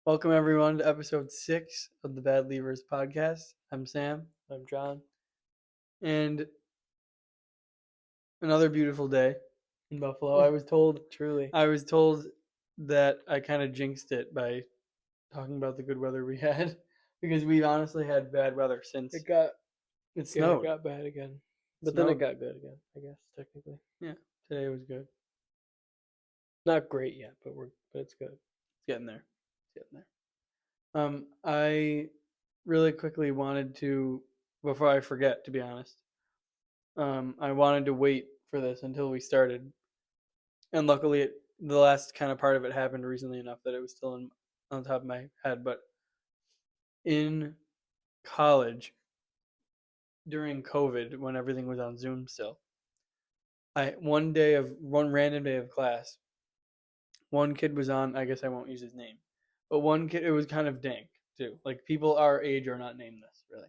Welcome everyone to episode 6 of the Bad Levers podcast. I'm Sam, I'm John. and another beautiful day in Buffalo. I was told Truly. that I kind of jinxed it by talking about the good weather we had because we honestly had bad weather since It got it snowed. it got bad again. But then it Snowed. got good again, I guess, technically. Yeah, today was good. Not great yet, but it's good. It's getting there. I really quickly wanted to, before I forget, to be honest, I wanted to wait for this until we started, and luckily, the last kind of part of it happened recently enough that it was still on top of my head. But in college, during COVID, when everything was on Zoom still, one random day of class, one kid was on. I guess I won't use his name, but one kid, it was kind of dank too. Like people our age are not named this really.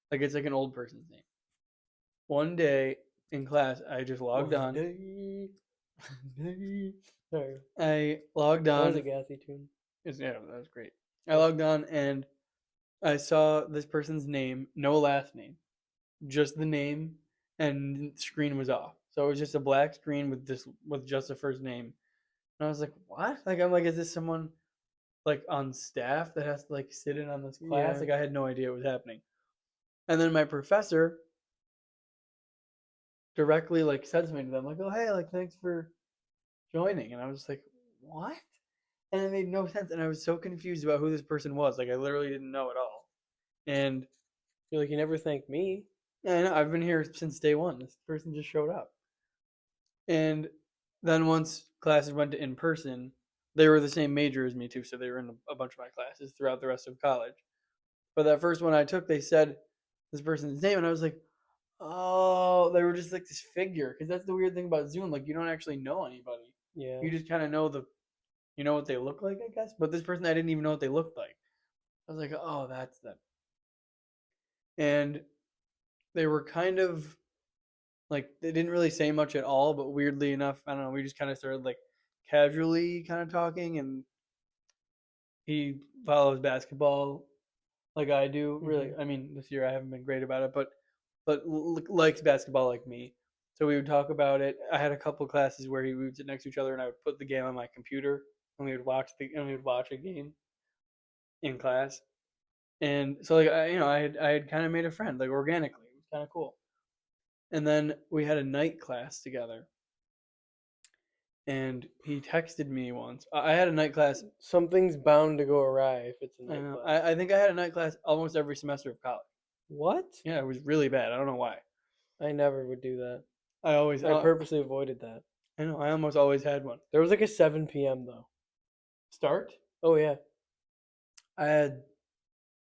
Like it's like an old person's name. One day in class, I just logged on. Sorry. I logged on. That was a gassy tune. Yeah, that was great. I logged on and I saw this person's name, no last name, just the name, and the screen was off. So it was just a black screen with just the first name. And I was like, "What?" Like I'm like, "Is this someone like on staff that has to like sit in on this class?" Yeah. Like I had no idea what was happening. And then my professor directly like said something to them, like, "Oh hey, like thanks for joining." And I was like, "What?" And it made no sense, and I was so confused about who this person was. Like I literally didn't know at all. And You're like, you never thanked me. yeah, I know. I've been here since day one. This person just showed up. And then once classes went to in person, they were the same major as me too, so they were in a bunch of my classes throughout the rest of college. But that first one I took, they said this person's name, and I was like, oh, they were just like this figure. Because that's the weird thing about Zoom. Like you don't actually know anybody. Yeah. You just kind of know you know what they look like, I guess. But this person, I didn't even know what they looked like. I was like, oh, that's them. And they were kind of like they didn't really say much at all, but weirdly enough, I don't know, we just kind of started like casually kind of talking, and he follows basketball like I do. Really, I mean, this year I haven't been great about it, but likes basketball like me. So we would talk about it. I had a couple classes where we would sit next to each other, and I would put the game on my computer, and we would watch a game in class. And so like I had kind of made a friend like organically. It was kind of cool. And then we had a night class together, and he texted me once. I had a night class. Something's bound to go awry if it's a I night know. class. I think I had a night class almost every semester of college. What? Yeah, it was really bad. I don't know why. I never would do that. I I purposely avoided that. I know. I almost always had one. There was like a 7 p.m. though. Start. Oh yeah. I had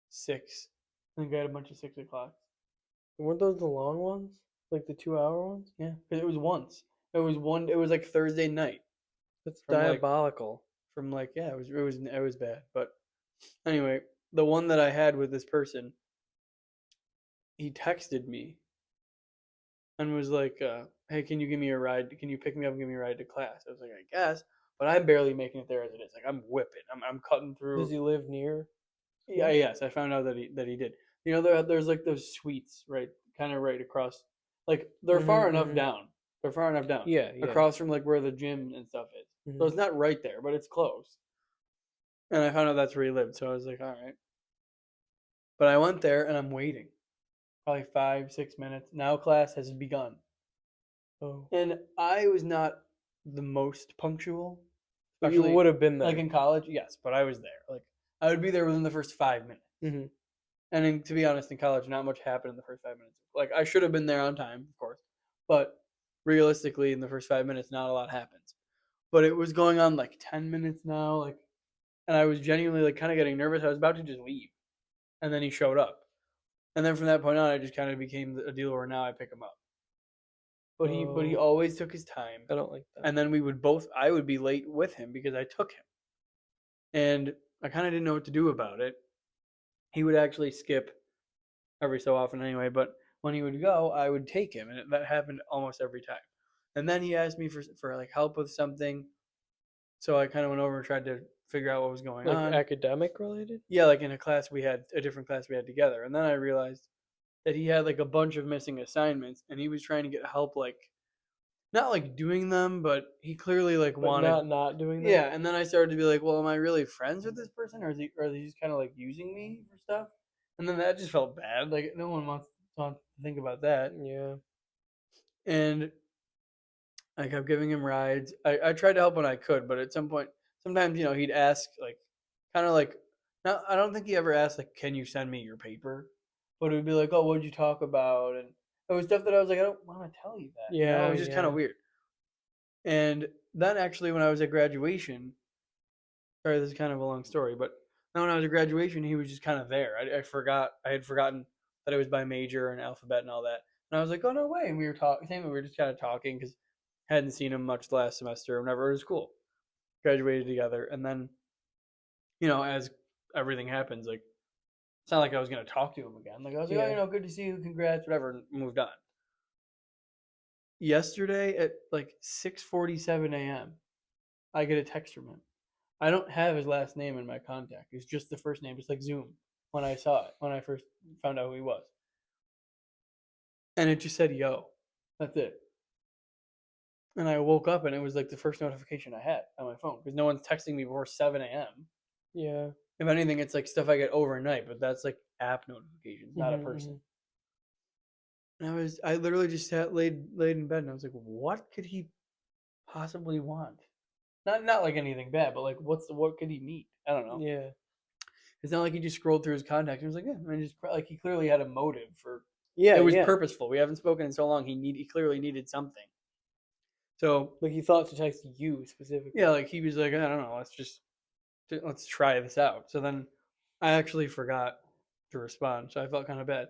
6. I think I had a bunch of 6 o'clock. Weren't those the long ones? Like the 2-hour ones? Yeah, because it was once. It was one. It was like Thursday night. That's From diabolical. yeah, it was bad. But anyway, the one that I had with this person, he texted me and was like, "Hey, can you give me a ride? Can you pick me up and give me a ride to class?" I was like, "I guess," but I'm barely making it there as it is. Like I'm whipping. I'm cutting through. Does he live near? Yeah, yes, I found out that he did. You know, there's like those suites, right, kind of right across. Like they're far enough down. They're far enough down. Yeah, Across from like where the gym and stuff is. So it's not right there, but it's close. And I found out that's where he lived, so I was like, all right. But I went there and I'm waiting, probably 5, 6 minutes. Now class has begun. Oh. And I was not the most punctual. But you would have been there. Like in college, yes, but I was there. Like I would be there within the first 5 minutes. Mm-hmm. And to be honest, in college, not much happened in the first 5 minutes. Like I should have been there on time, of course, but realistically, in the first 5 minutes, not a lot happens. But it was going on like 10 minutes now, like, and I was genuinely like kind of getting nervous. I was about to just leave, and then he showed up, and then from that point on, I just kind of became a deal where now I pick him up. But he always took his time. I don't like that. And then I would be late with him because I took him, and I kind of didn't know what to do about it. He would actually skip every so often anyway, but when he would go, I would take him, and that happened almost every time. And then he asked me for like help with something, so I kind of went over and tried to figure out what was going Like on. academic related? Yeah, like in a different class we had together. And then I realized that he had like a bunch of missing assignments and he was trying to get help, like not like doing them, but he clearly like But wanted. not doing that? Yeah, and then I started to be like, well, am I really friends with this person, or are they just kind of like using me for stuff? And then that just felt bad. Like no one wants to think about that. Yeah. And I kept giving him rides. I tried to help when I could, but at some point, sometimes he'd ask like, kind of like, now I don't think he ever asked like, can you send me your paper? But it would be like, oh, what did you talk about? And it was stuff that I was like, I don't want to tell you that. It Yeah, was just kind of yeah. weird. And then actually, when I was at graduation, sorry, this is kind of a long story, but then when I was at graduation, he was just kind of there. I had forgotten that it was by major and alphabet and all that. And I was like, oh no way. And we were talking, we were just kind of talking because I hadn't seen him much last semester or whenever. It was cool. Graduated together, and then as everything happens, like it's not like I was gonna talk to him again. Like I was like, Yeah. oh, good to see you, congrats, whatever, and moved on. Yesterday at like 6:47 a.m., I get a text from him. I don't have his last name in my contact. It's just the first name, just like Zoom. When I saw it, when I first found out who he was, and it just said "yo," that's it. And I woke up, and it was like the first notification I had on my phone because no one's texting me before 7 a.m. Yeah. If anything, it's like stuff I get overnight, but that's like app notifications, not a Mhm, person. mhm. And I literally just laid in bed, and I was like, what could he possibly want? Not like anything bad, but like what could he need? I don't know. Yeah. It's not like he just scrolled through his contacts and was like, yeah, and just like he clearly had a motive for. Yeah, It was yeah. purposeful. We haven't spoken in so long. He clearly needed something. So Like he thought to text you specifically. yeah, like he was like, I don't know, let's try this out. So then I actually forgot to respond, so I felt kind of bad.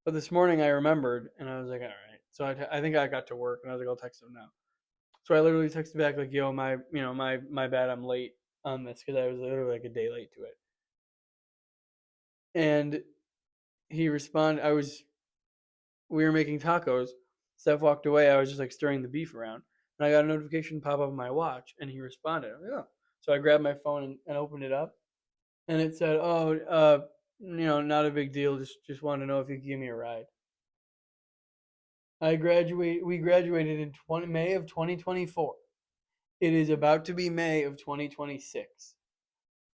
But this morning I remembered, and I was like, all right. So I think I got to work, and I was like, I'll text him now. So I literally texted back like, yo, my bad, I'm late on this because I was literally like a day late to it. And he responded. We were making tacos. Steph walked away. I was just like stirring the beef around, and I got a notification pop up on my watch, and he responded. I'm like, oh. So I grabbed my phone and opened it up, and it said, "Oh, not a big deal. Just wanted to know if you could give me a ride." We graduated in May of 2024. It is about to be May of 2026,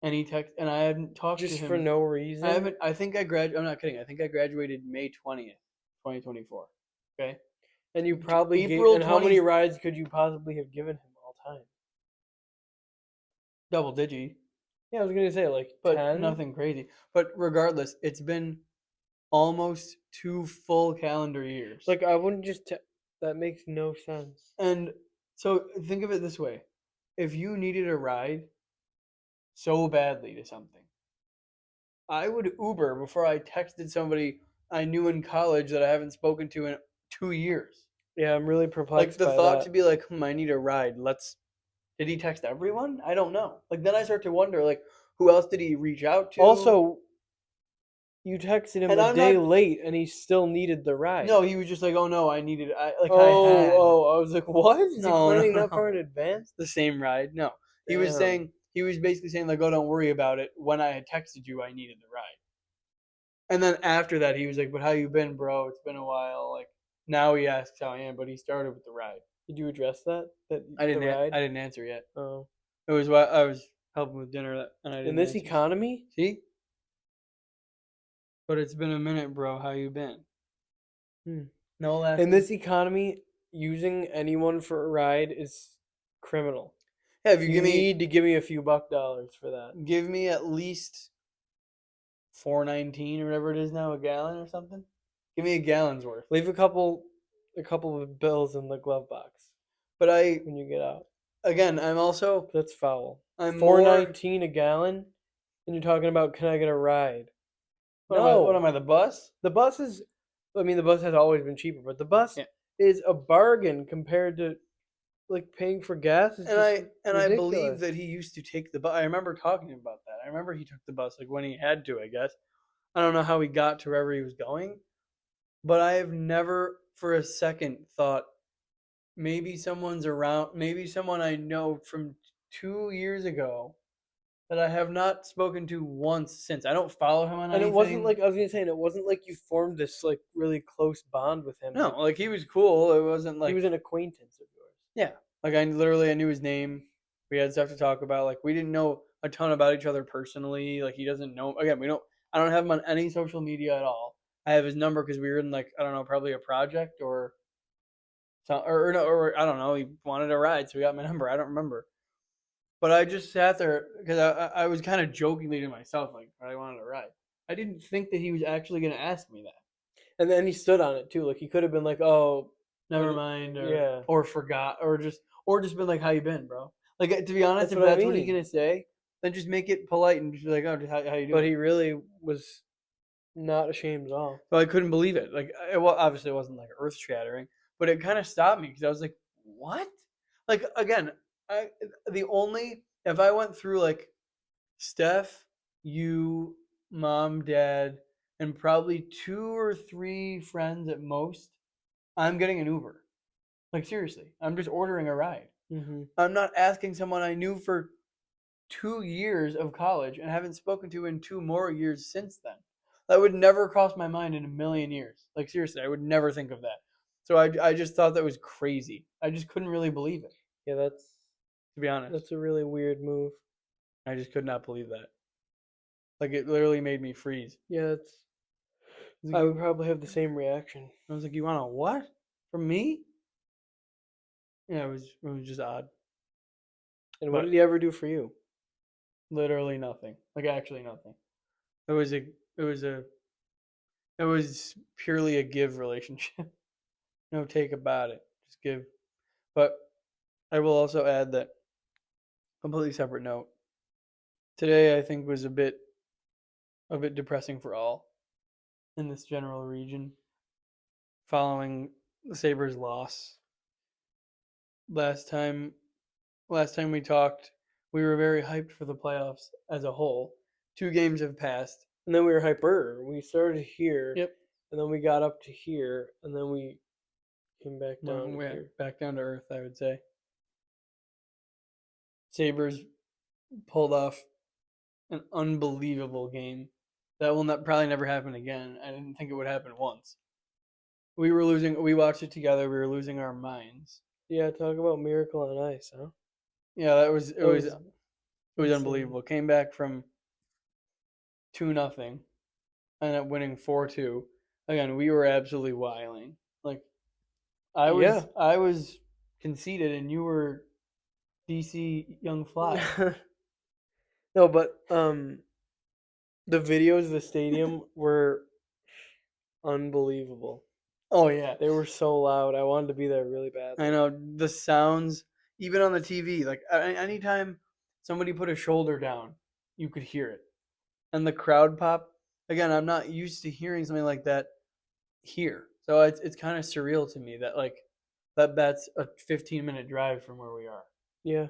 and and I haven't talked to Just him. for no reason. I haven't. I think I grad. I'm not kidding. I think I graduated May 20th, 2024. Okay. And you probably April and how many 20 rides could you possibly have given him all time? double digit, Yeah, I was gonna say like but 10. nothing crazy. But regardless, it's been almost 2 full calendar years. Like I wouldn't that makes no sense. And so think of it this way: if you needed a ride so badly to something, I would Uber before I texted somebody I knew in college that I haven't spoken to in 2 years. Yeah, I'm really Like perplexed the by thought that. to be like, I need a ride. Did he text everyone? I don't know. Like then I start to wonder, like, who else did he reach out to? Also, you texted him And a I'm day not. late and he still needed the ride. No, he was just like, oh no, I needed. I like I Oh, had. oh, I was like, what? Is he No, planning that no. far in advance? The same ride. No, Damn. he was basically saying like, oh, don't worry about it. When I had texted you, I needed the ride. And then after that, he was like, but how you been, bro? It's been a while. Like now he asks how I am, but he started with the ride. Did you address that? The I ride? didn't answer yet. Oh. It was what I was helping with dinner, and I didn't. In this answer. economy? See. But it's been a minute, bro. How you been? No last. In this economy, using anyone for a ride is criminal. Yeah, if you need to give me a few dollars for that. give me at least $4.19 or whatever it is now, a gallon or something. Give me a gallon's worth. Leave a couple of bills in the glove box But when you get out. again, I'm also That's foul. I'm $4.19 a gallon, and you're talking about can I get a ride? What am I, the bus? The bus is. I mean, the bus has always been cheaper, but the bus is a bargain compared to like paying for gas. It's I believe ridiculous. that he used to take the bus. I remember talking about that. I remember he took the bus like when he had to. I guess I don't know how he got to wherever he was going, but I have never for a second thought maybe someone's around. Maybe someone I know from 2 years ago that I have not spoken to once since. I don't follow him on And anything. it wasn't like I was gonna say, and it wasn't like you formed this like really close bond with him. No, Like, like he was cool. It wasn't like he was an acquaintance of yours. yeah, like I knew his name. We had stuff to talk about. Like we didn't know a ton about each other personally. Like he doesn't know. Again, we don't. I don't have him on any social media at all. I have his number because we were in like I don't know, probably a project or no, or I don't know. He wanted a ride, so he got my number. I don't remember. But I just sat there because I was kind of jokingly to myself like I wanted a ride. I didn't think that he was actually going to ask me that. And then he stood on it too. Like he could have been like, "Oh, Never mind, yeah. or forgot, or just been like, "How you been, bro?" Like to be honest, That's if what I that's what he's mean. gonna say, then just make it polite and just be like, "Oh, how you doing?" But he really was not ashamed at all. So I couldn't believe it. Like, well, obviously it wasn't like earth shattering, but it kind of stopped me because I was like, "What?" Like again, I the only if I went through like Steph, you, mom, dad, and probably 2 or 3 friends at most, I'm getting an Uber. Like seriously, I'm just ordering a ride. Mm-hmm. I'm not asking someone I knew for 2 years of college and haven't spoken to in 2 more years since then. That would never cross my mind in a million years. Like seriously, I would never think of that. So I just thought that was crazy. I just couldn't really believe it, Yeah, to be honest. that's a really weird move. I just could not believe that. Like it literally made me freeze. Yeah, I would probably have the same reaction. I was like, "You want a what from me?" Yeah, it was just odd. And what But did he ever do for you? literally nothing. Like actually nothing. It was a it was a it was purely a give relationship. No take about it. Just give. But I will also add that completely separate note. Today I think was a bit depressing for all in this general region following the Sabres loss. Last time last time we talked, we were very hyped for the playoffs as a whole. 2 games have passed. And then we were hyper. We started here, Yep. and then we got up to here, and then we came back Well, down to yeah, here. back down to earth, I would say. Sabres pulled off an unbelievable game that will probably never happen again. I didn't think it would happen once. We were losing. We watched it together. We were losing our minds. Yeah, talk about miracle on ice, huh? Yeah, that was That was it was insane. unbelievable. Came back from 2-0, ended up winning 4-2. Again, we were absolutely wiling. Like Yeah. I was conceited, and you were DC Young Fly. No, but the videos of the stadium were unbelievable. Oh yeah, They were so loud. I wanted to be there really I badly. know the sounds, even on the TV. Like anytime somebody put a shoulder down, you could hear it, and the crowd pop. Again, I'm not used to hearing something like that here, so it's kind of surreal to me that like that's a 15-minute drive from where we are Yeah.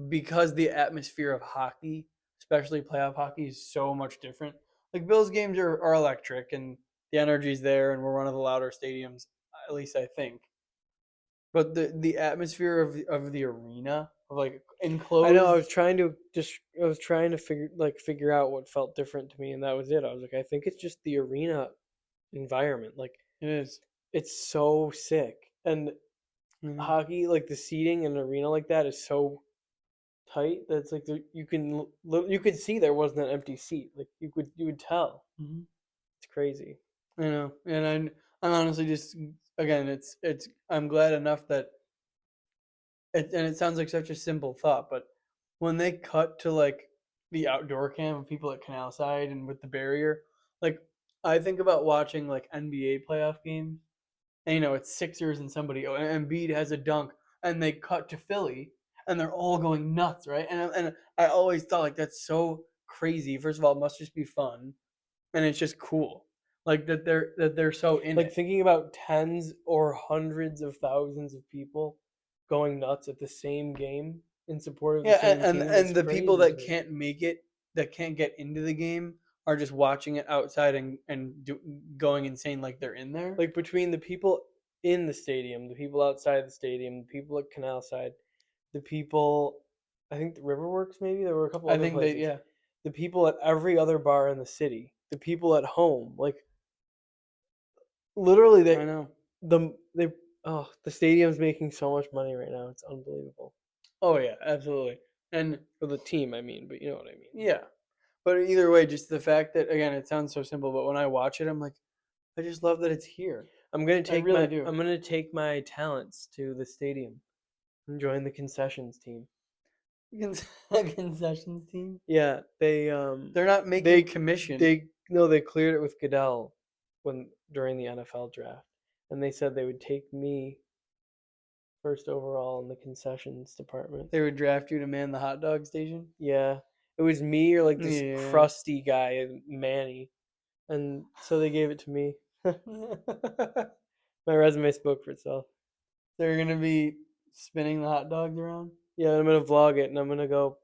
because the atmosphere of hockey, especially playoff hockey, is so much different. Like Bills games are electric and the energy's there, and we're one of the louder stadiums, at least I think. But the atmosphere of the arena of like enclosed. I know. I was trying to figure out what felt different to me, and that was it. I was like, I think it's just the arena environment. Like It is. it's so sick, and Mhm. hockey, like the seating in an arena like that, is so tight that it's like you could see there wasn't an empty seat. Like you would tell. Mhm. It's crazy. I know, and I'm honestly just again, it's I'm glad enough that and it sounds like such a simple thought, but when they cut to like the outdoor cam of people at Canal Side and with the barrier, like I think about watching like NBA playoff games, and it's Sixers and somebody, and Embiid has a dunk, and they cut to Philly, and they're all going nuts, right? And I always thought like that's so crazy. First of all, it must just be fun, and it's just cool, like that they're so in Like it. thinking about tens or hundreds of thousands of people going nuts at the same game in support of the Yeah, same team is and the people crazy to that me. can't make it, that can't get into the game, are just watching it outside going insane like they're in there. Like between the people in the stadium, the people outside the stadium, the people at Canal Side, the people I think the Riverworks maybe. There were a couple I other think places. they, yeah. The people at every other bar in the city, the people at home, like literally I know. the stadium's making so much money right now. It's unbelievable. Oh yeah, absolutely. And For the team, I mean, but you know what I mean. yeah, but either way, just the fact that, again, it sounds so simple, but when I watch it, I'm like, I just love that it's here. I really do. I'm gonna take my talents to the stadium and join the concessions team. Concessions team. Yeah, They're not making they commission. they cleared it with Goodell during the NFL draft, and they said they would take me first overall in the concessions department. They would draft you to man the hot dog station. Yeah, it was me or like this Yeah. crusty guy, Manny, and so they gave it to me. My resume spoke for itself. They're gonna be spinning the hot dogs around. Yeah, I'm gonna vlog it, and I'm gonna go.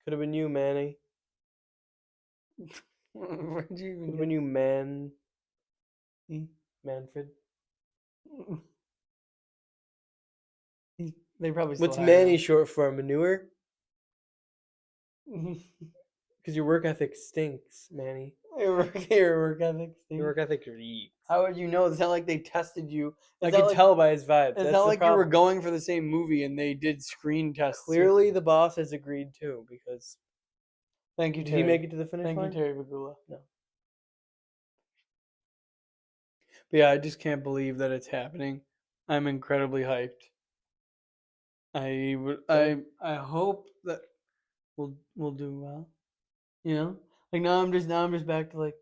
Could have been you, Manny. Where'd you Could even have get? been you, Manfred. They probably still What's hire Manny him. short for? Manure? Because your work ethic stinks, Manny. Your work ethic Your stinks. work ethic reeks. How would you know? It's not like they tested you. I It's not could like, tell by his vibes. It's That's not the like you were problem. going for the same movie and they did screen tests. Clearly, the boss has agreed too. Because Thank you, did Terry. he make it to the finish Thank line? you, Terry Bagula. No. But yeah, I just can't believe that it's happening. I'm incredibly hyped. I hope that we'll do well. You know, like now I'm just back to like,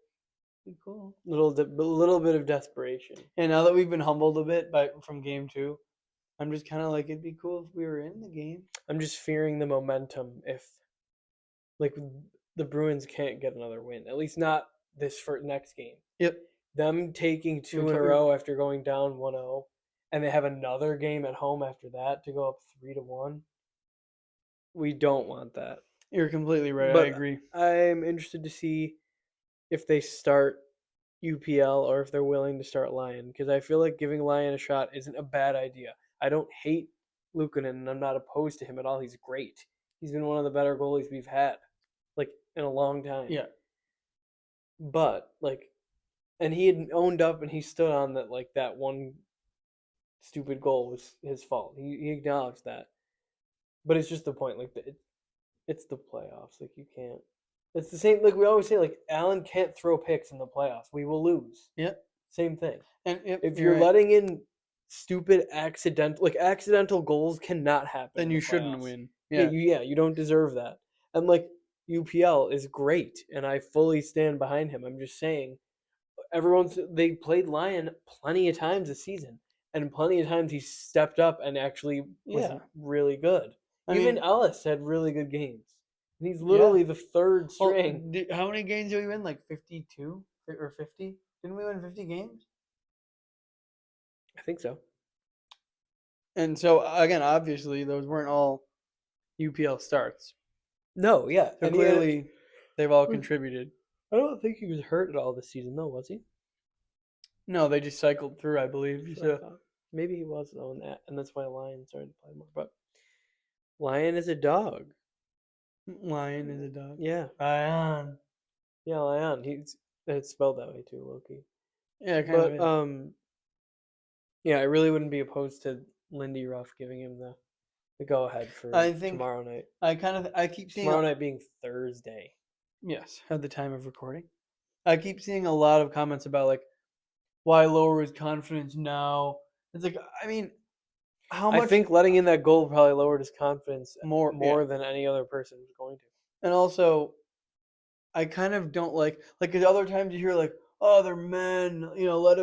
be cool. Little bit of desperation. And now that we've been humbled a bit from game 2, I'm just kind of like, it'd be cool if we were in the game. I'm just fearing the momentum if, like, the Bruins can't get another win. At least not this for next game. Yep. Them taking 2 in a row after going down 1-0, and they have another game at home after that to go up 3-1. We don't want that. You're completely right. But I agree. I'm interested to see if they start UPL or if they're willing to start Lyon, because I feel like giving Lyon a shot isn't a bad idea. I don't hate Luukkonen, and I'm not opposed to him at all. He's great. He's been one of the better goalies we've had, like, in a long time. Yeah. But, like, and he had owned up and he stood on that, like, that one stupid goal was his fault. He acknowledged that. But it's just the point, like, it's the playoffs. Like, you can't. It's the same, like we always say, like, Allen can't throw picks in the playoffs. We will lose. Yep. Same thing. And if you're right, letting in stupid accidental goals cannot happen, then in you the shouldn't playoffs. win. Yeah, you don't deserve that. And, like, UPL is great, and I fully stand behind him. I'm just saying, they played Lyon plenty of times this season, and plenty of times he stepped up and actually was really good. Even Ellis had really good games. And he's literally the third string. Well, how many games did we win? Like 52 or 50? Didn't we win 50 games? I think so. And so, again, obviously, those weren't all UPL starts. No, yeah. So clearly, they've all contributed. I don't think he was hurt at all this season, though, was he? No, they just cycled through, I believe. So maybe he was, though, and that's why Lyon started to play more. But Lyon is a dog. Lyon is a dog. Yeah. Lyon. Yeah, Lyon. It's spelled that way too, Loki. Yeah, kind of. Yeah, I really wouldn't be opposed to Lindy Ruff giving him the go ahead for tomorrow night. I keep seeing tomorrow night being Thursday. Yes, at the time of recording. I keep seeing a lot of comments about, like, why lower his confidence now. It's like, I mean, how much? I think letting in that goal probably lowered his confidence more than any other person was going to. And also, I kind of don't like, because other times you hear, like, oh, they're men, let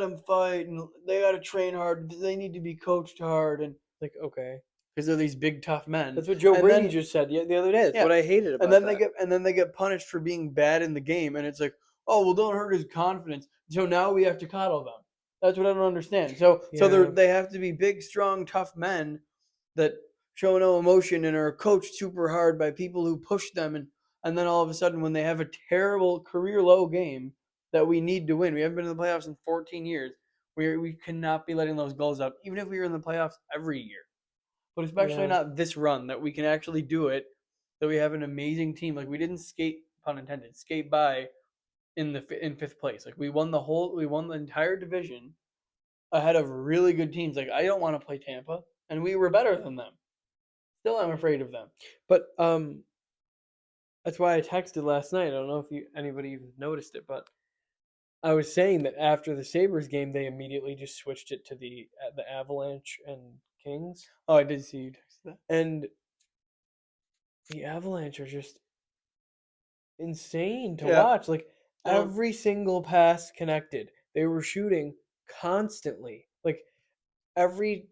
them fight, and they got to train hard. They need to be coached hard, and like, okay, because they're these big tough men. That's what Joe Brady just said the other day. That's what I hated about that. And then they get punished for being bad in the game, and it's like, oh, well, don't hurt his confidence. So now we have to coddle them. That's what I don't understand. So they have to be big, strong, tough men that show no emotion and are coached super hard by people who push them, and then all of a sudden, when they have a terrible career low game that we need to win, we haven't been in the playoffs in 14 years. We cannot be letting those goals up, even if we were in the playoffs every year. but especially Yeah. not this run that we can actually do it. That we have an amazing team. Like we didn't skate, pun intended, skate by in fifth place. Like we won the entire division ahead of really good teams. Like I don't want to play Tampa, and we were better than them. Still, I'm afraid of them. But that's why I texted last night. I don't know if anybody even noticed it, but I was saying that after the Sabres game, they immediately just switched it to the Avalanche and Kings, Oh, I did see you text that. and the Avalanche are just insane to Yeah. watch. Like every single pass connected, they were shooting constantly. Like every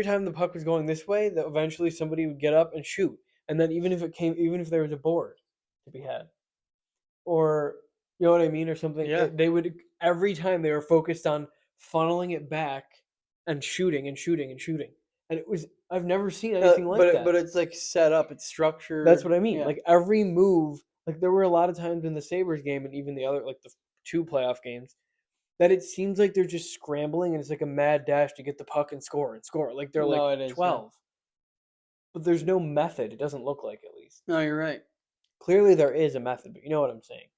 time the puck was going this way, that eventually somebody would get up and shoot. And then even if there was a board to be had, or you know what I mean, or something, Yeah. they would every time they were focused on funneling it back and shooting and shooting and shooting. And it was I've never seen anything like that. But it's like set up. It's structured. That's what I mean. Yeah. Like every move, like there were a lot of times in the Sabres game and even the other like the two playoff games that it seems like they're just scrambling and it's like a mad dash to get the puck and score and score. Like they're No, like it is, yeah. 12. But there's no method. It doesn't look like, at least. No, you're right. Clearly there is a method, but you know what I'm saying.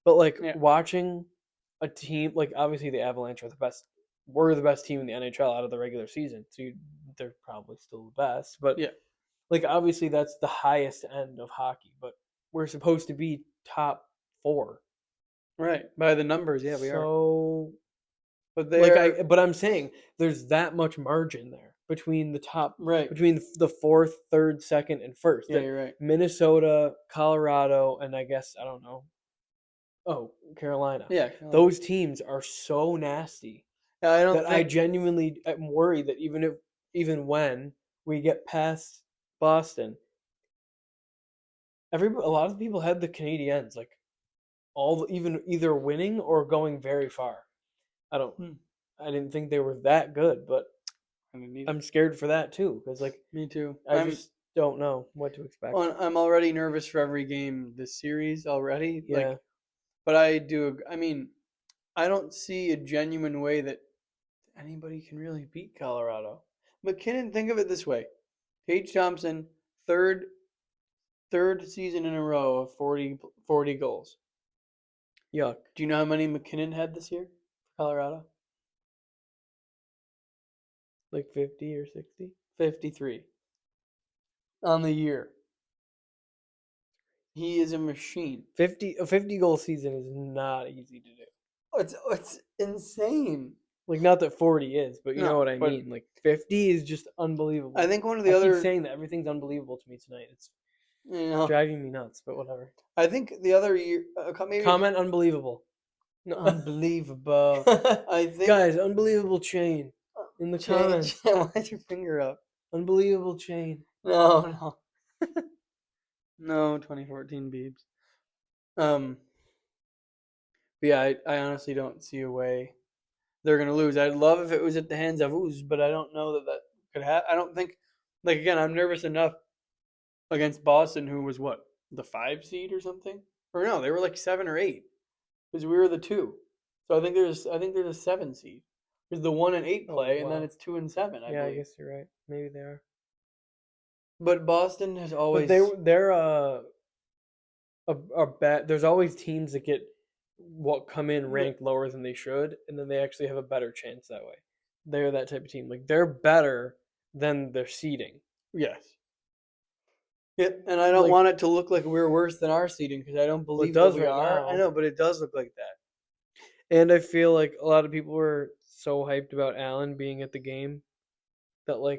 But like Yeah. watching a team, like obviously the Avalanche are the best. We're the best team in the NHL out of the regular season, so they're probably still the best. But Yeah. like obviously that's the highest end of hockey, but we're supposed to be top 4. Right. By the numbers, yeah, we are. So But but I'm saying there's that much margin there between the top, right. between the 4th, 3rd, 2nd, and 1st. Yeah, you're right. Minnesota, Colorado, and I guess I don't know. Oh, Carolina. Yeah. Those teams are so nasty I don't that I think. genuinely am worried that even when we get past Boston, a lot of people had the Canadiens like even either winning or going very far. I didn't think they were that good, but I didn't either. I'm scared for that too because like Me too. I just don't know what to expect. I'm already nervous for every game this series already. Yeah. Like, but I do. I mean, I don't see a genuine way that anybody can really beat Colorado. McKinnon, think of it this way: Tage Thompson, third season in a row of 40 goals. Yuck. Do you know how many McKinnon had this year for Colorado? Like 50 or 60? 53 on the year. He is a machine. A 50 goal season is not easy to do. It's insane. Like not that 40 is, but you know what I but mean. Like 50 is just unbelievable. I think one of I the keep other saying that everything's unbelievable to me tonight. It's you driving me nuts, but whatever. I think the other year maybe Comment unbelievable. no, unbelievable. I think Guys, unbelievable chain in the comments. Why's your finger up? Unbelievable chain. No. No, 2014 Beebs. But yeah, I honestly don't see a way they're gonna lose. I'd love if it was at the hands of Ooze, but I don't know that could happen. I don't think. Like again, I'm nervous enough against Boston, who was what, the 5 seed or something, or no, they were like 7 or 8 because we were the 2. So I think there's a 7 seed. There's the 1 and 8 play, and then it's 2 and 7. I Yeah, believe. I guess you're right. Maybe they are. But Boston has always. But they're a bad. There's always teams that come in ranked lower than they should, and then they actually have a better chance that way. They're that type of team. Like they're better than their seeding. Yes. Yep, and I don't want it to look like we're worse than our seeding because I don't believe that we are. Now. I know, but it does look like that. And I feel like a lot of people were so hyped about Allen being at the game that I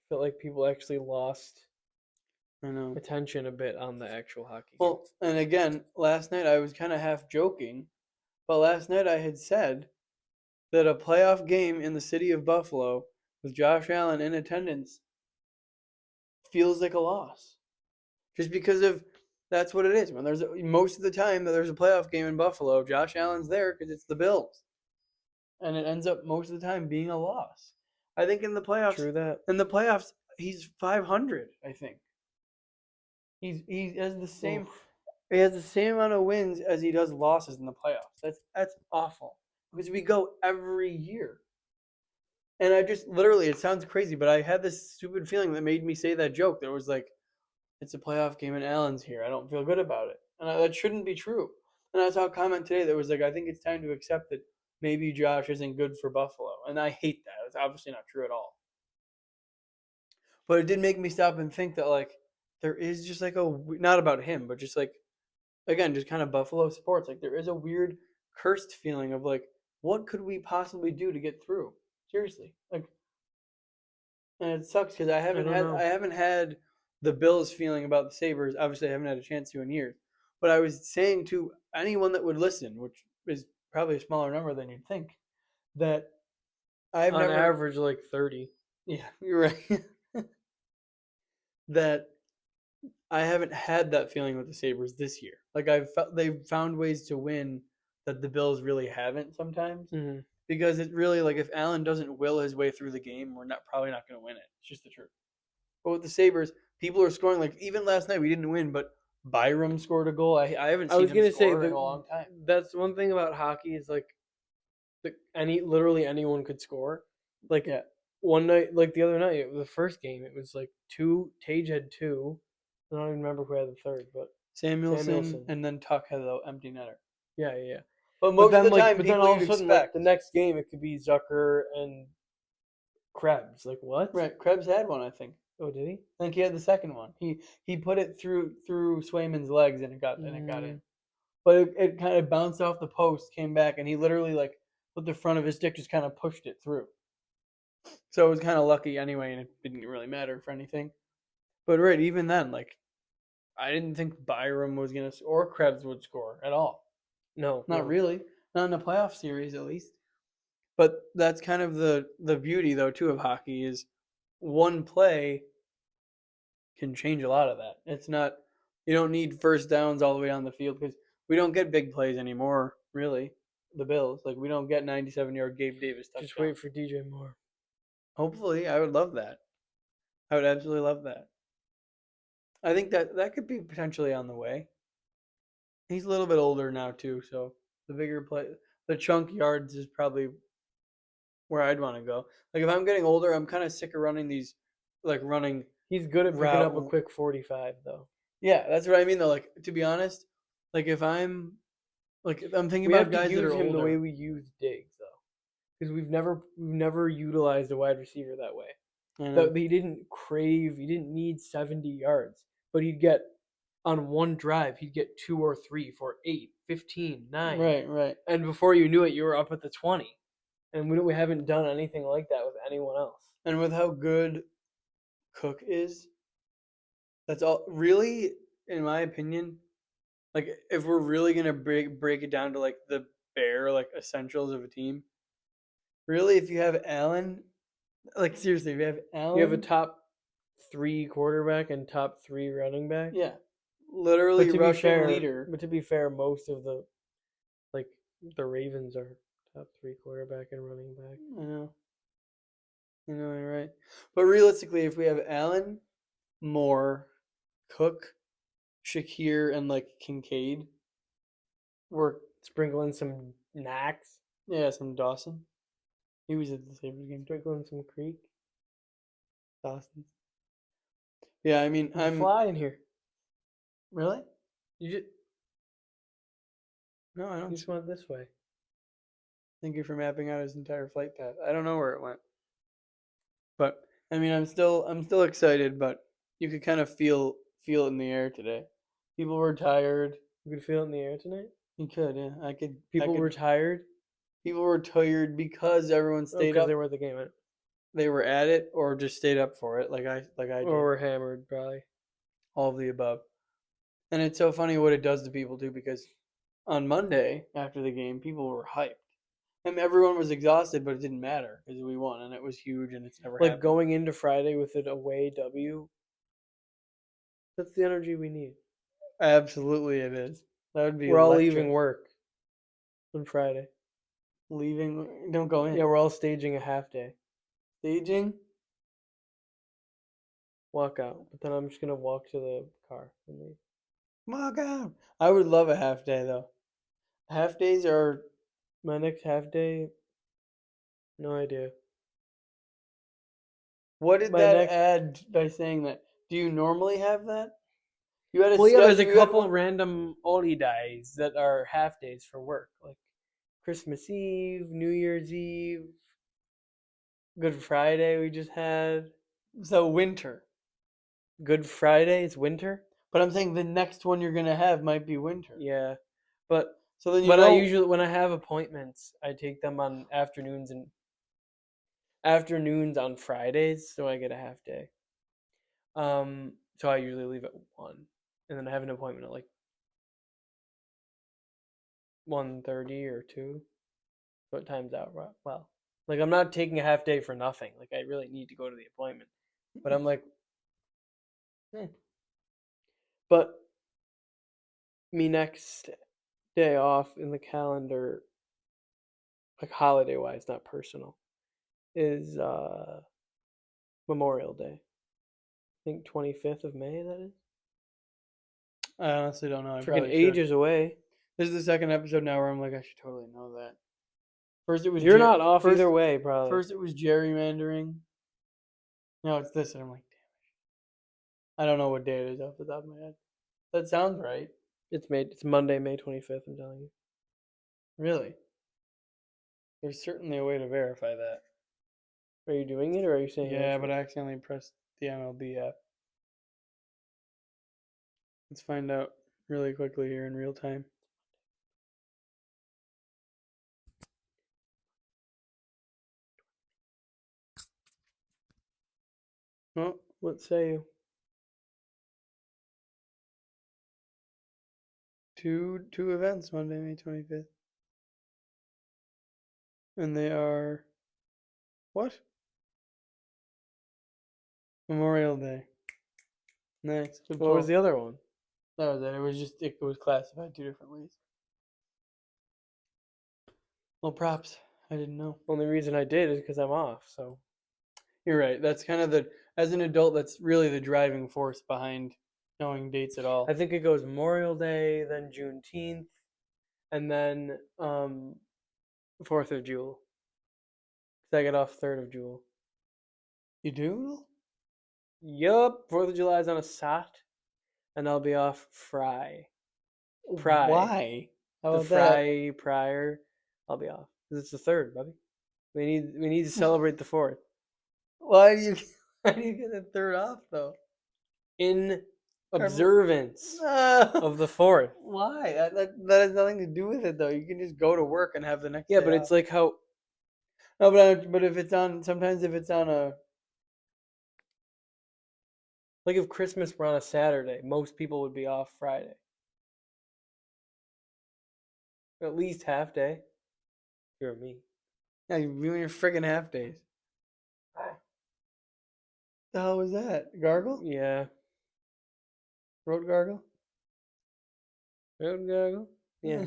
felt like people actually lost attention a bit on the actual hockey. Well, and again, last night I was kind of half joking, but last night I had said that a playoff game in the city of Buffalo with Josh Allen in attendance feels like a loss. Just because of that's what it is. When there's most of the time that there's a playoff game in Buffalo, Josh Allen's there because it's the Bills. And it ends up most of the time being a loss. I think in the playoffs. True that. In the playoffs, he's 500, I think. He has the same he has the same amount of wins as he does losses in the playoffs. That's awful. Because we go every year. And I just literally, it sounds crazy, but I had this stupid feeling that made me say that joke. That was like, it's a playoff game and Allen's here. I don't feel good about it. That shouldn't be true. And I saw a comment today that was like, I think it's time to accept that maybe Josh isn't good for Buffalo. And I hate that. It's obviously not true at all. But it did make me stop and think that, like, there is just like not about him, but just like, again, just kind of Buffalo sports. Like, there is a weird cursed feeling of like, what could we possibly do to get through? Seriously. Like, and it sucks because I don't know. I haven't had the Bills feeling about the Sabres. Obviously, I haven't had a chance to in years. But I was saying to anyone that would listen, which is probably a smaller number than you'd think, that I've On never. average, like 30. Yeah, you're right. That I haven't had that feeling with the Sabres this year. Like they've found ways to win that the Bills really haven't sometimes. Mm-hmm. Because it really, like, if Allen doesn't will his way through the game, we're probably not going to win it. It's just the truth. But with the Sabres, people are scoring. Like, even last night we didn't win, but Byram scored a goal. I haven't I seen was him gonna say score in a long time. that's one thing about hockey is like literally anyone could score. Like Yeah, one night, like the other night, the first game, it was like Tage had two. I don't even remember who had the third, but Samuelson, and then Tuck had the empty netter. yeah. But most of the time, but then people all of you'd a sudden, like expect. the next game, it could be Zucker and Krebs. Like what? Right, Krebs had one, I think. Oh, did he? I think he had the second one. He put it through Swayman's legs and it got in. But it kind of bounced off the post, came back, and he literally, like, with the front of his stick just kind of pushed it through. So it was kind of lucky anyway, and it didn't really matter for anything. But right, even then, like, I didn't think Byram was gonna or Krebs would score at all. No, Not really, not in a playoff series at least. But that's kind of the beauty, though, too, of hockey is one play can change a lot of that. It's not, you don't need first downs all the way on the field because we don't get big plays anymore, really. The Bills, like, we don't get 97-yard Gabe Davis touchdown. Just wait for DJ Moore. Hopefully, I would love that. I would absolutely love that. I think that could be potentially on the way. He's a little bit older now too, so the bigger play, the chunk yards is probably where I'd want to go. Like, if I'm getting older, I'm kind of sick of running these, like, running. He's good at picking up a quick 45, though. Yeah, that's what I mean, though. Like, to be honest, like, if I'm thinking We about have guys to that use are him older. the way we use Diggs, though, because we've never utilized a wide receiver that way. That he didn't crave. He didn't need 70 yards, but he'd get on one drive. He'd get 2 or 3 for 8, 15, 9. Right. And before you knew it, you were up at the 20. And we haven't done anything like that with anyone else. And with how good Cook is, that's all. Really, in my opinion, like, if we're really gonna break it down to, like, the bare, like, essentials of a team, really, if you have Allen, like, seriously, if you have Allen, You have a top 3 quarterback and top 3 running back. yeah, literally rushing leader. But to be fair, most of the Ravens are top 3 quarterback and running back. I know, you're right. But realistically, if we have Allen, Moore, Cook, Shakir, and, like, Kincaid, we're Sprinkling some Knacks. Yeah, some Dawson. He was at the Sabres game. Sprinkling some Creek. Dawson. Yeah, I mean, I'm flying here. Really? You just No, I don't. You just went this way. Thank you for mapping out his entire flight path. I don't know where it went, but I mean, I'm still excited. But you could kind of feel it in the air today. People were tired. You could feel it in the air tonight. You could, yeah. I could. People were tired. People were tired because everyone stayed up. They were at the game. They were at it, or just stayed up for it, like I did. Or were hammered, probably. All of the above. And it's so funny what it does to people too, because on Monday after the game, people were hyped. I mean, everyone was exhausted, but it didn't matter because we won, and it was huge, and it's never like happened. Going into Friday with an away W. That's the energy we need. Absolutely, it is. That would be. We're all leaving work on Friday. Leaving? Don't go in. Yeah, we're all staging a half day. Staging? Walk out, but then I'm just gonna walk to the car and leave. Walk out. I would love a half day though. Half days are my next half day. No idea. What did My that next- add by saying that? Do you normally have that? You had a Well, yeah, there's a schedule- you had couple one- random holidays that are half days for work, like Christmas Eve, New Year's Eve, Good Friday we just had. So winter. Good Friday is winter? But I'm saying the next one you're gonna have might be winter. Yeah. But So then you when know when I have appointments, I take them on afternoons on Fridays, so I get a half day. So I usually leave at 1, and then I have an appointment at like 1:30 or 2. So it times out well. Like I'm not taking a half day for nothing. Like I really need to go to the appointment. But I'm like, eh. But me next day off in the calendar, like holiday wise, not personal, is Memorial Day. I think 25th of May that is. I honestly don't know. I Freaking probably should. ages away. This is the second episode now where I'm like, I should totally know that. First it was You're not off first, either way, probably. First it was gerrymandering. Now it's this, and I'm like, damn it. I don't know what day it is off the top of my head. That sounds right. It's Monday, May 25th, I'm telling you. Really. There's certainly a way to verify that. Are you doing it or are you saying Yeah, but I accidentally pressed the MLB app. Let's find out really quickly here in real time. Oh, what say you? two events Monday, May 25th. And they are what? Memorial Day. Nice. Good What was pull. the other one? That was it. It was classified 2 different ways. Well, props. I didn't know. Only reason I did is because I'm off, so. You're right. That's kind of as an adult, that's really the driving force behind knowing dates at all. I think it goes Memorial Day, then Juneteenth, and then 4th of July. Because I get off 3rd of July. You do? Yup, 4th of July is on a Sat, and I'll be off Fry. Pry. Why? How The about that? Fry prior, I'll be off. Because it's the 3rd, buddy. We need to celebrate the 4th. Why do you get the 3rd off though? In observance of of the 4th. why? That has nothing to do with it though. You can just go to work and have the next. Yeah, day but off. it's like how No, but if it's on, sometimes if it's on a, like if Christmas were on a Saturday, most people would be off Friday. At least half day. If you're me. yeah, you ruin your friggin' half days. The hell was that? Gargle? Yeah. Road gargle? Road goggle? Yeah.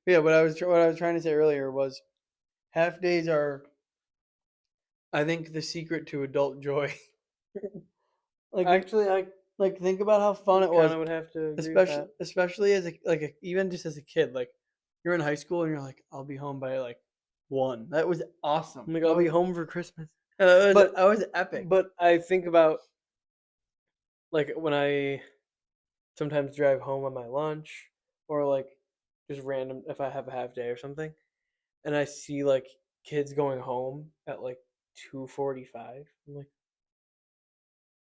Yeah, what I was trying to say earlier was, half days are, I think, the secret to adult joy. Actually, I like think about how fun it kind was, of would have to agree with that. especially as even just as a kid. Like you're in high school and you're like, I'll be home by like 1. That was awesome. I'm like, I'll be home for Christmas. But I was epic. But I think about like when I sometimes drive home on my lunch or like just random if I have a half day or something, and I see like kids going home at like 2:45. I'm like,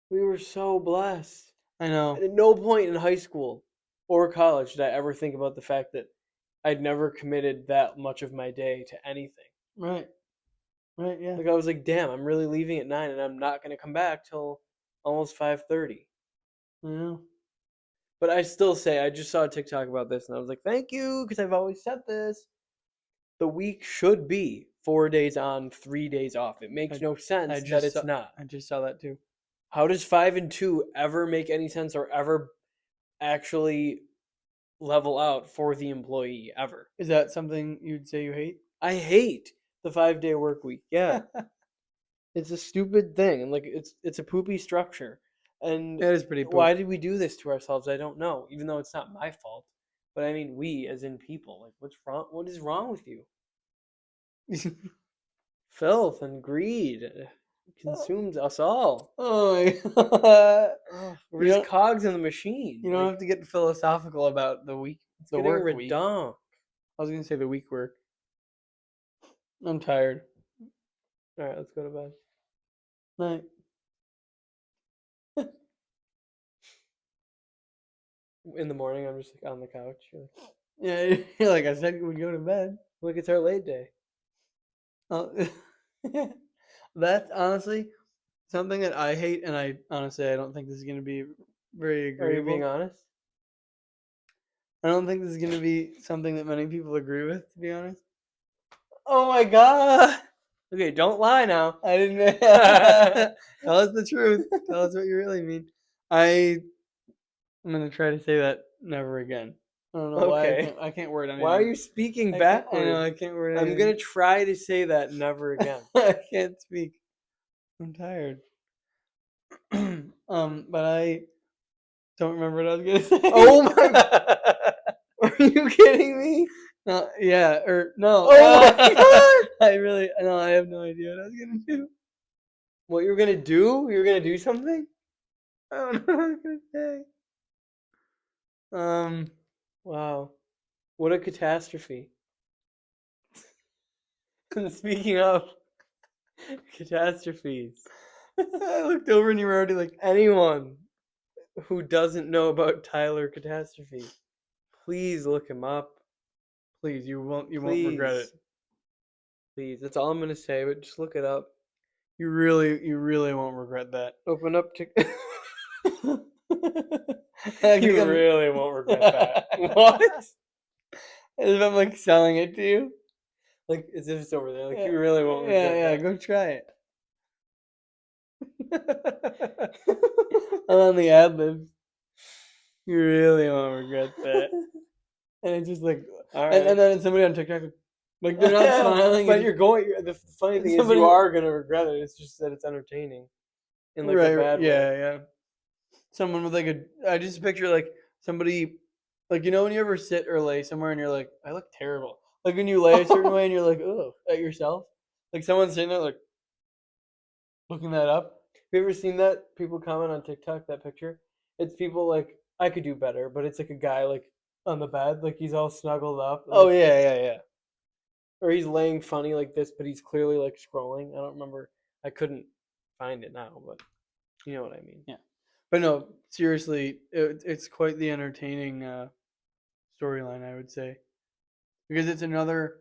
we were so blessed. I know. And at no point in high school or college did I ever think about the fact that I'd never committed that much of my day to anything. Right. Right. Yeah. Like I was like, damn, I'm really leaving at 9 and I'm not gonna come back till almost 5:30. I know. But I still say I just saw a TikTok about this and I was like, thank you, because I've always said this. The week should be 4 days on, 3 days off. It makes no sense that it's not. I just saw that too. How does 5 and 2 ever make any sense or ever actually level out for the employee ever? Is that something you'd say you hate? I hate the 5-day work week. Yeah. It's a stupid thing and like it's a poopy structure. And That is pretty. why did we do this to ourselves? I don't know, even though it's not my fault. But I mean we as in people. Like what's wrong? What is wrong with you? Filth and greed. consumes us all. Oh my god. Ugh, we're You just don't, cogs in the machine. you don't Like, have to get philosophical about the it's the getting work week. redundant. I was gonna say the week work. I'm tired. All right, let's go to bed. Night. In the morning, I'm just like on the couch. You're like, Yeah, you're like I said, we go to bed. look, it's our late day. Oh, that's honestly something that I hate, and I honestly I don't think this is gonna be very Are you being agreeable. honest? I don't think this is gonna be something that many people agree with, to be honest. Oh my god. Okay, don't lie now. I didn't. Tell us the truth. Tell us what you really mean. I'm gonna try to say that never again. I don't know why Okay. I can't word anything. Why are you speaking I backwards? know I can't word I'm anything. gonna try to say that never again. I can't speak. I'm tired. But I don't remember what I was gonna say. Oh my god. Are you kidding me? No, yeah, or no. Oh my god. I really, no, I have no idea what I was gonna do. What you were gonna do? You were gonna do something? I don't know what I was gonna say. Wow. What a catastrophe. Speaking of catastrophes, I looked over and you were already like, anyone who doesn't know about Tyler Catastrophe, please look him up. please, you won't Please. regret it. Please. That's all I'm gonna say, but just look it up. You really won't regret that. Open up to Like, You I'm- really won't regret that. What? As if I'm like selling it to you. Like as if it's over there. Like Yeah. you really won't Yeah, regret yeah, that. go try it. I'm on the ad libs. You really won't regret that. And it's just like, All and right. then somebody on TikTok, like they're not smiling. But and- you're going. The funny thing is, Somebody- you are gonna regret it. It's just that it's entertaining, in like right, a bad way. yeah. Someone with like I just picture like somebody, like you know when you ever sit or lay somewhere and you're like, I look terrible. Like when you lay a certain way and you're like, oh, at yourself. Like someone's sitting there like looking that up. Have you ever seen that? People comment on TikTok that picture. It's people like I could do better, but it's like a guy like on the bed, like he's all snuggled up. and, Oh like, yeah. or he's laying funny like this, but he's clearly like scrolling. I don't remember. I couldn't find it now, but you know what I mean. Yeah. But no, seriously, it's quite the entertaining storyline, I would say, because it's another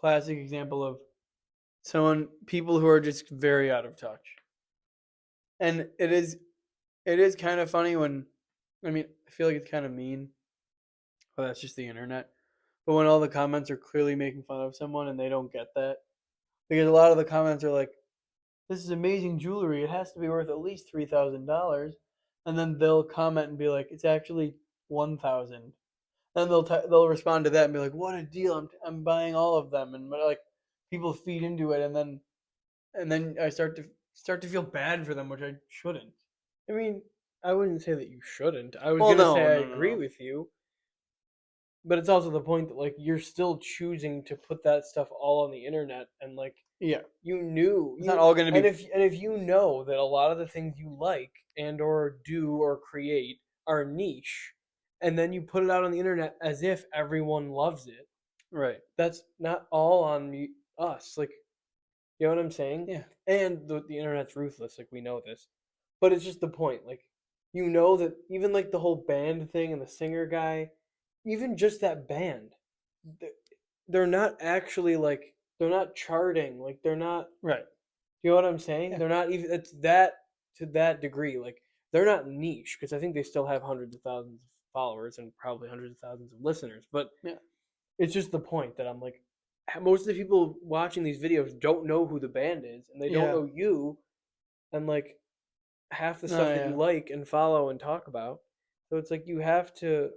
classic example of people who are just very out of touch, and it is kind of funny when, I mean, I feel like it's kind of mean. Well, that's just the internet. But when all the comments are clearly making fun of someone and they don't get that, because a lot of the comments are like, "This is amazing jewelry. It has to be worth at least $3,000," and then they'll comment and be like, "It's actually 1,000." Then they'll respond to that and be like, "What a deal! I'm buying all of them." And like people feed into it, and then I start to feel bad for them, which I shouldn't. I mean, I wouldn't say that you shouldn't. I was Well, gonna no, say I no. agree with you, but it's also the point that like you're still choosing to put that stuff all on the internet, and like Yeah, you knew it's not all going to be. and if you know that a lot of the things you like and or do or create are niche, and then you put it out on the internet as if everyone loves it, Right. that's not all on us. Like, you know what I'm saying? Yeah. And the internet's ruthless. Like we know this, but it's just the point. Like, you know that even like the whole band thing and the singer guy, even just that band, th- they're not actually like they're not charting. Like they're not. Right. You know what I'm saying? Yeah. They're not even. It's that to that degree. Like they're not niche because I think they still have hundreds of thousands of followers and probably hundreds of thousands of listeners. But Yeah. it's just the point that I'm like, most of the people watching these videos don't know who the band is, and they don't Yeah. know you, and like half the No, stuff that yeah. you like and follow and talk about. So it's like you have to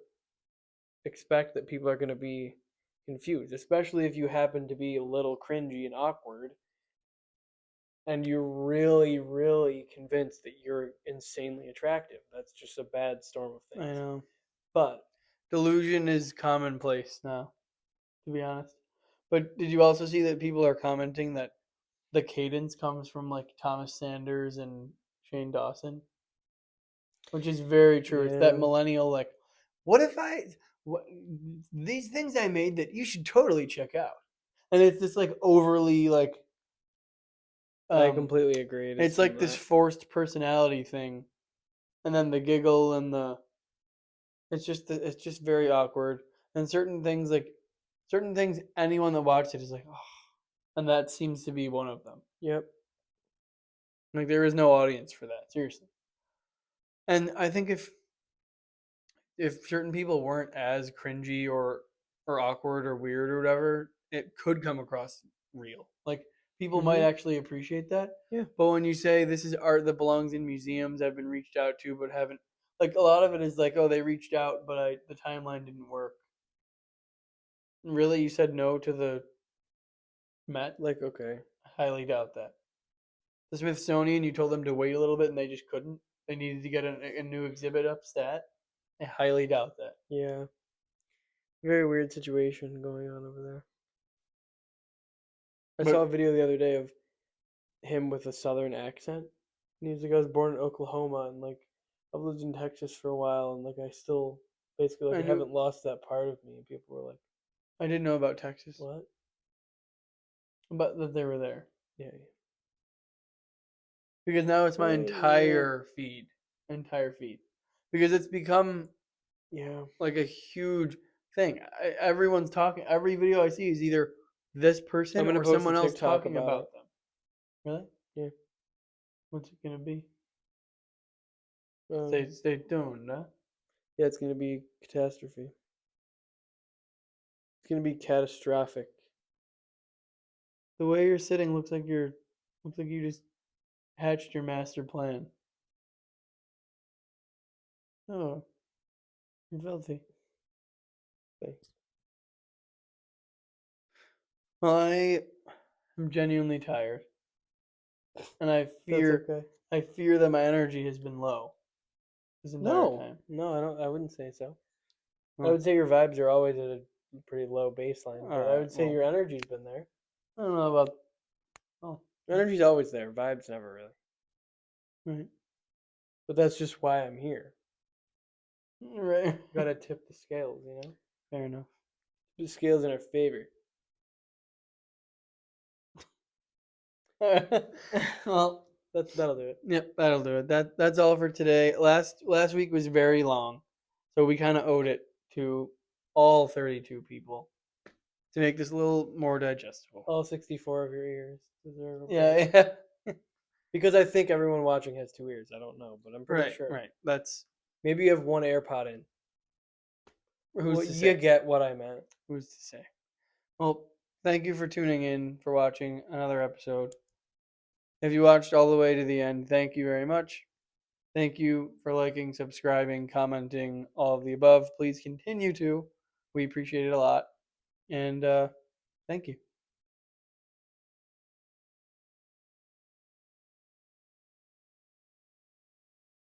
expect that people are going to be confused, especially if you happen to be a little cringy and awkward, and you're really, really convinced that you're insanely attractive. That's just a bad storm of I things. know. But Delusion is commonplace now, to be honest. But did you also see that people are commenting that the cadence comes from like Thomas Sanders and Shane Dawson, which is very true. It's that Yeah. millennial like, what if what, these things I made that you should totally check out, and it's this like overly like I um, completely agree. It is it's like this that. forced personality thing, and then the giggle and the it's just very awkward. And certain things anyone that watched it is like, oh, and that seems to be one of them. Yep. Like there is no audience for that, seriously. And I think if certain people weren't as cringy or awkward or weird or whatever, it could come across real. Like people might Mhm. actually appreciate that. Yeah. But when you say this is art that belongs in museums, I've been reached out to but haven't, like a lot of it is like, oh, they reached out but the timeline didn't work. Really, you said no to the Met? Like, okay. I highly doubt that. The Smithsonian, you told them to wait a little bit and they just couldn't. They needed to get a new exhibit up stat. I highly doubt that. Yeah. Very weird situation going on over there. I But saw a video the other day of him with a southern accent. And he's like, I was born in Oklahoma and like I've lived in Texas for a while and like I still basically like I I knew haven't lost that part of me. And people were like, I didn't know about Texas, what? but that they were there Yeah. because now it's my Yeah. entire feed, because it's become Yeah. like a huge thing. Everyone's talking. Every video I see is either this person I'm gonna or post a someone else TikTok talking about about it. them. Really? Yeah. What's it gonna be? Um, Stay tuned, huh? yeah, it's gonna be catastrophe. It's gonna be catastrophic. The way you're sitting looks like you just hatched your master plan. Oh, you're filthy. Thanks. Well, I am genuinely tired, and That's okay. I fear that my energy has been low this entire No, time. no, I don't. I wouldn't say so. I Well, would say your vibes are always at a pretty low baseline, all but I right. would say Well, your energy's been there. I don't know about. Oh, Energy's always there. Vibes never really. right, But that's just why I'm here. right. Gotta tip the scales, you know. Fair enough. The scales in our favor. Well, That'll do it. yep, that'll do it. That's all for today. Last week was very long, so we kind of owed it to all 32 people to make this a little more digestible. All 64 of your ears deserve a break. Yeah, yeah. Because I think everyone watching has 2 ears. I don't know, but I'm pretty Right, sure. right. That's Maybe you have one AirPod in. who's Well, to you say? get what I meant. Who's to say? Well, thank you for tuning in, for watching another episode. If you watched all the way to the end, thank you very much. Thank you for liking, subscribing, commenting, all of the above. Please continue to. We appreciate it a lot. And thank you.